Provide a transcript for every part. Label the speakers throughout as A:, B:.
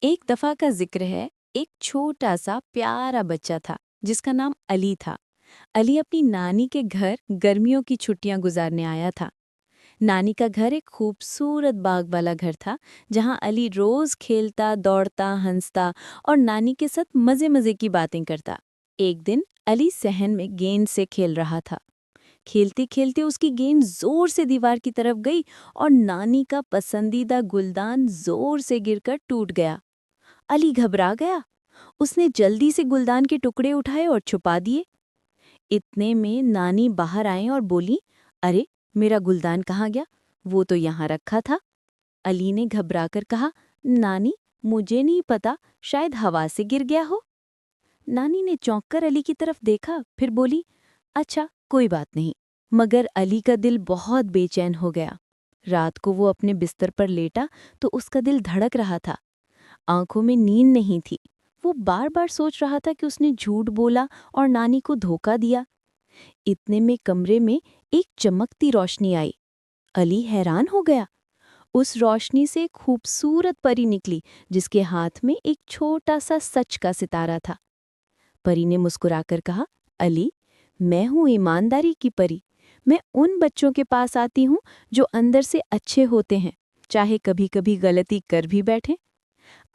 A: एक दफा का जिक्र है। एक छोटा सा प्यारा बच्चा था जिसका नाम अली था। अली अपनी नानी के घर गर्मियों की छुट्टियां गुजारने आया था। नानी का घर एक खूबसूरत बाग वाला घर था जहां अली रोज खेलता, दौड़ता, हंसता और नानी के साथ मजे मजे की बातें करता। एक दिन अली सहन में गेंद से खेल रहा था। खेलते खेलते उसकी गेंद जोर से दीवार की तरफ गई और नानी का पसंदीदा गुलदान जोर से गिरकर टूट गया। अली घबरा गया। उसने जल्दी से गुलदान के टुकड़े उठाए और छुपा दिए। इतने में नानी बाहर आई और बोली, अरे, मेरा गुलदान कहाँ गया? वो तो यहाँ रखा था। अली ने घबराकर कहा, नानी, मुझे नहीं पता, शायद हवा से गिर गया हो। नानी ने चौंककर अली की तरफ देखा, फिर बोली, अच्छा, कोई बात नहीं। मगर अली का दिल बहुत बेचैन हो गया। रात को वो अपने बिस्तर पर लेटा तो उसका दिल धड़क रहा था। आंखों में नींद नहीं थी। वो बार बार सोच रहा था कि उसने झूठ बोला और नानी को धोखा दिया। इतने में कमरे में एक चमकती रोशनी आई। अली हैरान हो गया। उस रोशनी से एक खूबसूरत परी निकली जिसके हाथ में एक छोटा सा सच का सितारा था। परी ने मुस्कुराकर कहा, अली, मैं हूँ ईमानदारी की परी। मैं उन बच्चों के पास आती हूँ जो अंदर से अच्छे होते हैं, चाहे कभी कभी गलती कर भी बैठें।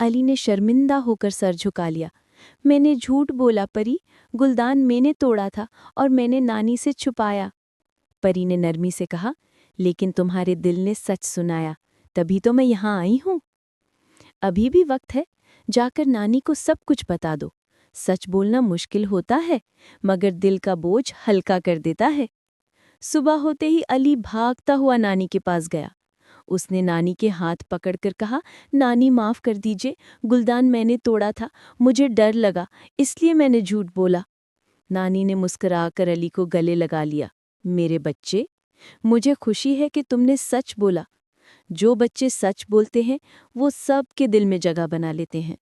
A: अली ने शर्मिंदा होकर सर झुका लिया। मैंने झूठ बोला परी, गुलदान मैंने तोड़ा था और मैंने नानी से छुपाया। परी ने नरमी से कहा, लेकिन तुम्हारे दिल ने सच सुनाया, तभी तो मैं यहाँ आई हूँ। अभी भी वक्त है, जाकर नानी को सब कुछ बता दो। सच बोलना मुश्किल होता है, मगर दिल का बोझ हल्का कर देता है। सुबह होते ही अली भागता हुआ नानी के पास गया। उसने नानी के हाथ पकड़कर कहा, नानी, माफ कर दीजिए, गुलदान मैंने तोड़ा था, मुझे डर लगा, इसलिए मैंने झूठ बोला। नानी ने मुस्कुराकर अली को गले लगा लिया। मेरे बच्चे, मुझे खुशी है कि तुमने सच बोला। जो बच्चे सच बोलते हैं वो सबके दिल में जगह बना लेते हैं।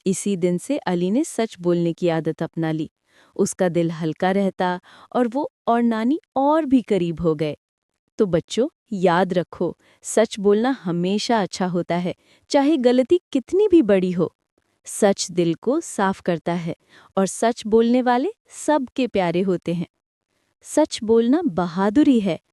A: इसी दिन से अली ने सच बोलने की आदत अपना ली। उसका दिल हल्का रहता और वो और नानी और भी करीब हो गए। तो बच्चों, याद रखो, सच बोलना हमेशा अच्छा होता है, चाहे गलती कितनी भी बड़ी हो। सच दिल को साफ करता है और सच बोलने वाले सबके प्यारे होते हैं। सच बोलना बहादुरी है,